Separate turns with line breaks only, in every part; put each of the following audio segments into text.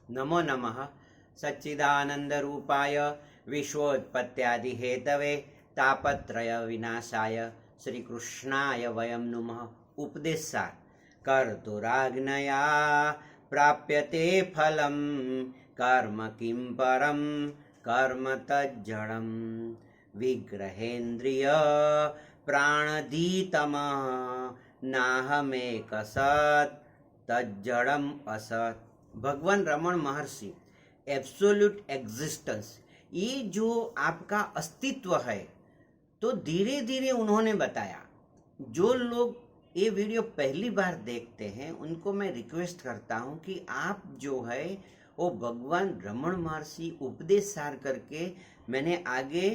नमो नमः सच्चिदानंदरूपाय विश्वोत्पत्त्यादिहेतवे तापत्रय विनाशाय श्रीकृष्णाय वयं नुमः। उपदेशसार कर्तुराज्ञया प्राप्यते फलं कर्म किं परं कर्म तज्जडं विग्रहेन्द्रिय प्राणधीतम नाहमेकसत् तज्जडम असत। भगवान रमण महर्षि एब्सोल्यूट एग्जिस्टेंस, ये जो आपका अस्तित्व है, तो धीरे धीरे उन्होंने बताया। जो लोग ये वीडियो पहली बार देखते हैं उनको मैं रिक्वेस्ट करता हूं कि आप जो है वो भगवान रमण महर्षि उपदेश सार करके मैंने आगे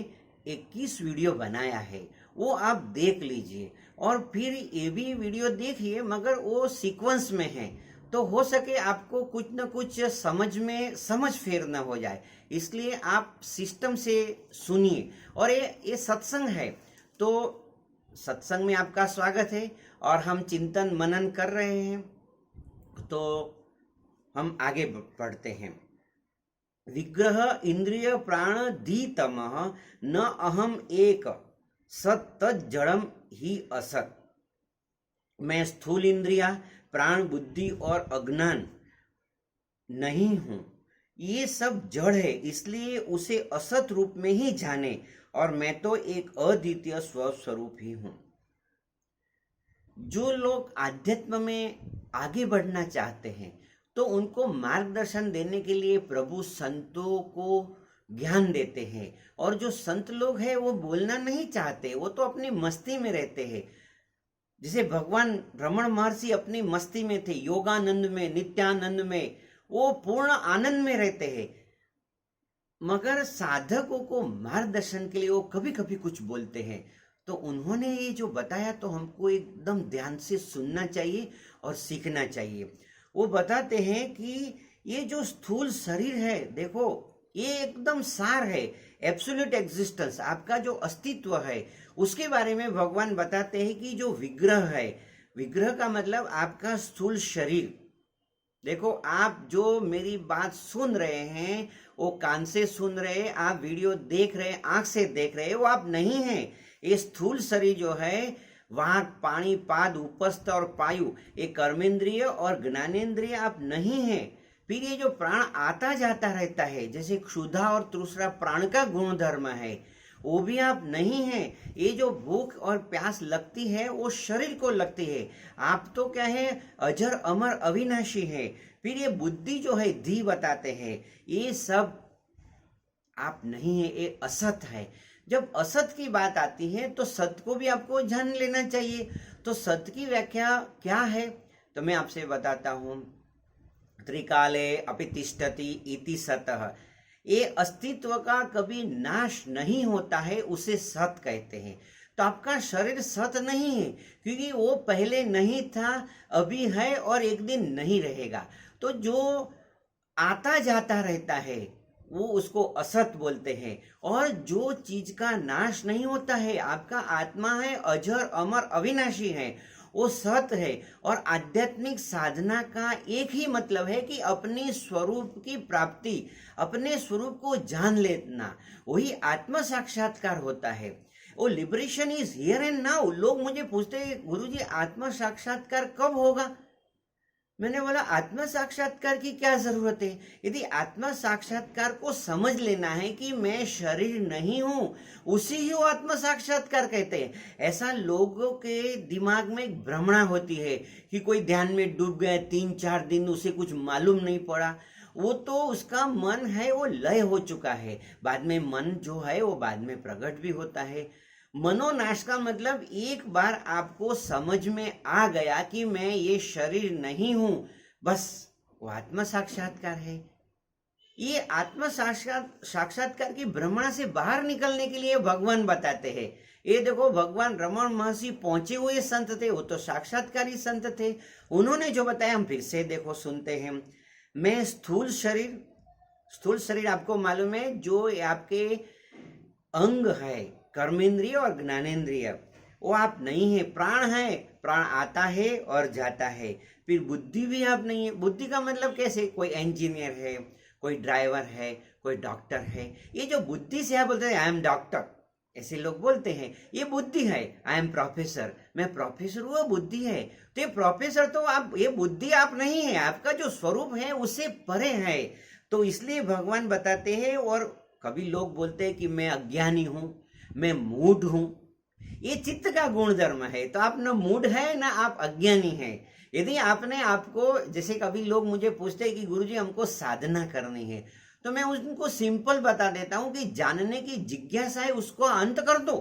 21 वीडियो बनाया है, वो आप देख लीजिए और फिर ये भी वीडियो देखिए, मगर वो सीक्वेंस में है तो हो सके आपको कुछ न कुछ समझ फेर न हो जाए, इसलिए आप सिस्टम से सुनिए। और ये सत्संग है, तो सत्संग में आपका स्वागत है और हम चिंतन मनन कर रहे हैं, तो हम आगे बढ़ते हैं। विग्रह इंद्रिय प्राण धीतम न अहम एक सत जड़म ही असत। मैं स्थूल इंद्रिया प्राण बुद्धि और अज्ञान नहीं हूं, ये सब जड़ है, इसलिए उसे असत रूप में ही जाने, और मैं तो एक अद्वितीय स्वस्वरूप ही हूं। जो लोग आध्यात्म में आगे बढ़ना चाहते हैं तो उनको मार्गदर्शन देने के लिए प्रभु संतों को ज्ञान देते हैं, और जो संत लोग हैं वो बोलना नहीं चाहते, वो तो अपनी मस्ती में रहते हैं। जैसे भगवान रमण महर्षि अपनी मस्ती में थे, योगानंद में, नित्यानंद में, वो पूर्ण आनंद में रहते हैं, मगर साधकों को मार्गदर्शन के लिए वो कभी कभी कुछ बोलते हैं। तो उन्होंने ये जो बताया तो हमको एकदम ध्यान से सुनना चाहिए और सीखना चाहिए। वो बताते हैं कि ये जो स्थूल शरीर है, देखो ये एकदम सार है, एब्सोल्यूट एग्जिस्टेंस, आपका जो अस्तित्व है उसके बारे में भगवान बताते हैं कि जो विग्रह है, विग्रह का मतलब आपका स्थूल शरीर। देखो, आप जो मेरी बात सुन रहे हैं वो कान से सुन रहे हैं, आप वीडियो देख रहे हैं आंख से देख रहे हैं, वो आप नहीं हैं। ये स्थूल शरीर जो है, वाक पाणी पाद उपस्थ और पायु, ये कर्मेंद्रिय और ज्ञानेन्द्रिय आप नहीं हैं। फिर ये जो प्राण आता जाता रहता है, जैसे क्षुधा और तृष्णा प्राण का गुण धर्म है, वो भी आप नहीं हैं। ये जो भूख और प्यास लगती है वो शरीर को लगती है, आप तो क्या है, अजर अमर अविनाशी है। फिर ये बुद्धि जो है, धी बताते हैं, ये सब आप नहीं है, ये असत है। जब असत की बात आती है तो सत को भी आपको जान लेना चाहिए। तो सत की व्याख्या क्या है, तो मैं आपसे बताता हूं। त्रिकाले अपि तिष्ठति इति सतः, ये अस्तित्व का कभी नाश नहीं होता है, उसे सत कहते हैं। तो आपका शरीर सत नहीं है, क्योंकि वो पहले नहीं था, अभी है और एक दिन नहीं रहेगा। तो जो आता जाता रहता है वो उसको असत बोलते हैं। और जो चीज का नाश नहीं होता है, आपका आत्मा है, अजर अमर अविनाशी है, वो सत है। और आध्यात्मिक साधना का एक ही मतलब है कि अपने स्वरूप की प्राप्ति, अपने स्वरूप को जान लेना, वही आत्म साक्षात्कार होता है। वो liberation is here and now. लोग मुझे पूछते हैं, गुरुजी आत्म साक्षात्कार कब होगा? मैंने बोला, आत्म साक्षात्कार की क्या जरूरत है? यदि आत्म साक्षात्कार को समझ लेना है कि मैं शरीर नहीं हूं, उसी ही वो आत्म साक्षात्कार कहते हैं। ऐसा लोगों के दिमाग में एक भ्रमणा होती है कि कोई ध्यान में डूब गए, 3-4 दिन उसे कुछ मालूम नहीं पड़ा, वो तो उसका मन है वो लय हो चुका है। बाद में मन जो है वो बाद में प्रकट भी होता है। मनोनाश का मतलब एक बार आपको समझ में आ गया कि मैं ये शरीर नहीं हूं, बस वो आत्म साक्षात्कार है। ये आत्म साक्षात्कार की भ्रमणा से बाहर निकलने के लिए भगवान बताते हैं। ये देखो, भगवान रमण महर्षि पहुंचे हुए संत थे, वो तो साक्षात्कारी संत थे। उन्होंने जो बताया हम फिर से देखो सुनते हैं। मैं स्थूल शरीर आपको मालूम है, जो आपके अंग है, कर्मेंद्रिय और ज्ञानेन्द्रिय, वो आप नहीं है। प्राण है, प्राण आता है और जाता है। फिर बुद्धि भी आप नहीं है। बुद्धि का मतलब कैसे? कोई इंजीनियर है, कोई ड्राइवर है, कोई डॉक्टर है। ये जो बुद्धि से आप बोलते हैं आई एम डॉक्टर, ऐसे लोग बोलते हैं, ये बुद्धि है। आई एम प्रोफेसर, मैं प्रोफेसर हूँ, बुद्धि है। तो ये प्रोफेसर तो आप, ये बुद्धि आप नहीं है, आपका जो स्वरूप है उससे परे है। तो इसलिए भगवान बताते हैं। और कभी लोग बोलते हैं कि मैं अज्ञानी हूं, मैं मूढ़ हूं। ये चित्त का गुणधर्म है। तो आप ना मूढ़ है ना आप अज्ञानी है। यदि आपने आपको, जैसे कभी लोग मुझे पूछते हैं कि गुरुजी हमको साधना करनी है, तो मैं उनको सिंपल बता देता हूं कि जानने की जिज्ञासा है उसको अंत कर दो।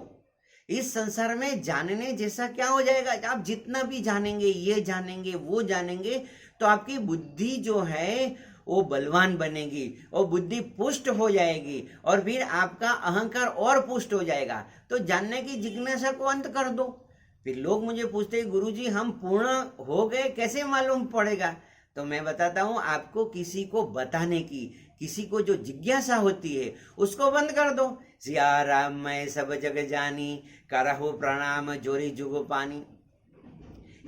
इस संसार में जानने जैसा क्या हो जाएगा? आप जितना भी जानेंगे, ये जानेंगे वो जानेंगे, तो आपकी बुद्धि जो है वो बलवान बनेगी और बुद्धि पुष्ट हो जाएगी और फिर आपका अहंकार और पुष्ट हो जाएगा। तो जानने की जिज्ञासा को अंत कर दो। फिर लोग मुझे पूछते हैं गुरुजी हम पूर्ण हो गए, कैसे मालूम पड़ेगा? तो मैं बताता हूं, आपको किसी को बताने की, किसी को जो जिज्ञासा होती है उसको बंद कर दो। सिया राम मैं सब जग जानी, करहु प्रणाम जोरी जुगो पानी।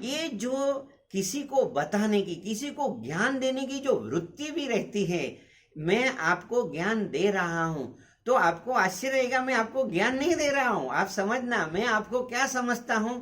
ये जो किसी को बताने की, किसी को ज्ञान देने की जो वृत्ति भी रहती है, मैं आपको ज्ञान दे रहा हूं, तो आपको आश्चर्य रहेगा मैं आपको ज्ञान नहीं दे रहा हूं। आप समझना मैं आपको क्या समझता हूं।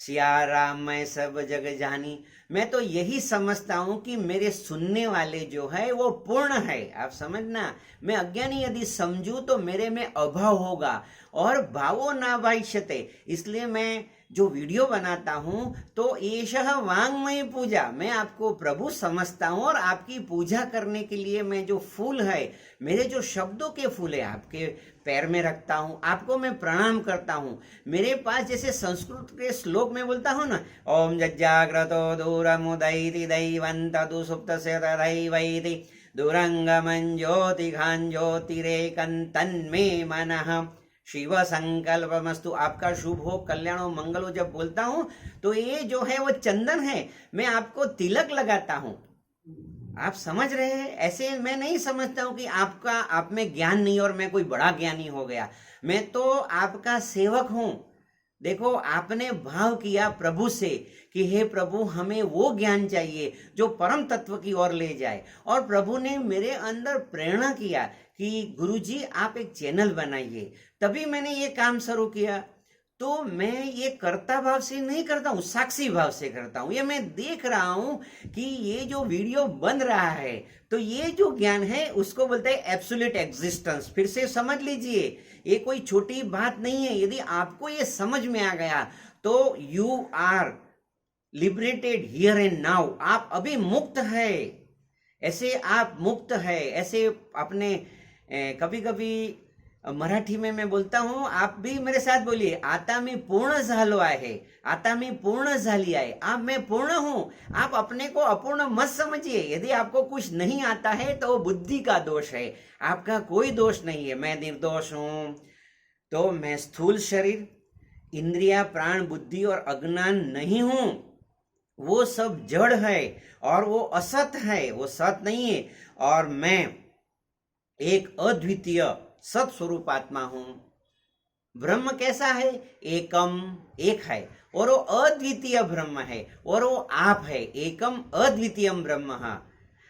सिया राम मैं सब जग जानी, मैं तो यही समझता हूं कि मेरे सुनने वाले जो है वो पूर्ण है। आप समझना, मैं अज्ञानी यदि समझूं तो मेरे में अभाव होगा और भावो ना भाष्यते। इसलिए मैं जो वीडियो बनाता हूं तो एषः वांग्मय पूजा, मैं आपको प्रभु समझता हूं और आपकी पूजा करने के लिए मैं जो फूल है, मेरे जो शब्दों के फूल है आपके पैर में रखता हूं, आपको मैं प्रणाम करता हूं। मेरे पास जैसे संस्कृत के श्लोक में बोलता हूं ना, ओम जज्जाग्रतो दूरमुदैति दैवन्तदु सुप्तस्य तदैवैति दूरंगमं ज्योतिघां ज्योतिरेकं तन्मे मनः शिव संकल्पमस्तु। आपका शुभ हो, कल्याण हो, मंगल हो जब बोलता हूं तो ये जो है वो चंदन है, मैं आपको तिलक लगाता हूं। आप समझ रहे हैं? ऐसे मैं नहीं समझता हूं कि आपका, आप में ज्ञान नहीं और मैं कोई बड़ा ज्ञानी हो गया। मैं तो आपका सेवक हूं। देखो, आपने भाव किया प्रभु से कि हे प्रभु हमें वो ज्ञान चाहिए जो परम तत्व की ओर ले जाए, और प्रभु ने मेरे अंदर प्रेरणा किया कि गुरुजी आप एक चैनल बनाइए, तभी मैंने ये काम शुरू किया। तो मैं ये कर्ता भाव से नहीं करता हूँ, साक्षी भाव से करता हूँ। ये मैं देख रहा हूँ कि ये जो वीडियो बन रहा है, तो ये जो ज्ञान है उसको बोलते हैं एब्सोल्यूट एग्जिस्टेंस। फिर से समझ लीजिए, ये कोई छोटी बात नहीं है। यदि आपको ये समझ में आ गया तो you are liberated here and now. आप अभी मुक्त है, ऐसे आप मुक्त है। ऐसे अपने कभी कभी मराठी में मैं बोलता हूं, आप भी मेरे साथ बोलिए, आता मी पूर्ण झालो आहे, आता मी पूर्ण झाली आहे। आप मैं पूर्ण हूं। आप अपने को अपूर्ण मत समझिए। यदि आपको कुछ नहीं आता है तो वो बुद्धि का दोष है, आपका कोई दोष नहीं है। मैं निर्दोष हूं, तो मैं स्थूल शरीर, इंद्रिया, प्राण, बुद्धि और अज्ञान नहीं हूं। वो सब जड़ है और वो असत है, वो सत नहीं है। और मैं एक अद्वितीय सत स्वरूप आत्मा हूं। ब्रह्म कैसा है? एकम, एक है, और वो अद्वितीय ब्रह्म है, और वो आप है। एकम अद्वितीयम ब्रह्म।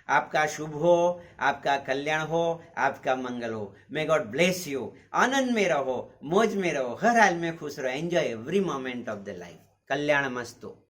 आपका शुभ हो, आपका कल्याण हो, आपका मंगल हो। May God bless you. आनंद में रहो, मौज में रहो, हर हाल में खुश रहो। Enjoy every moment of the life. कल्याण मस्तु।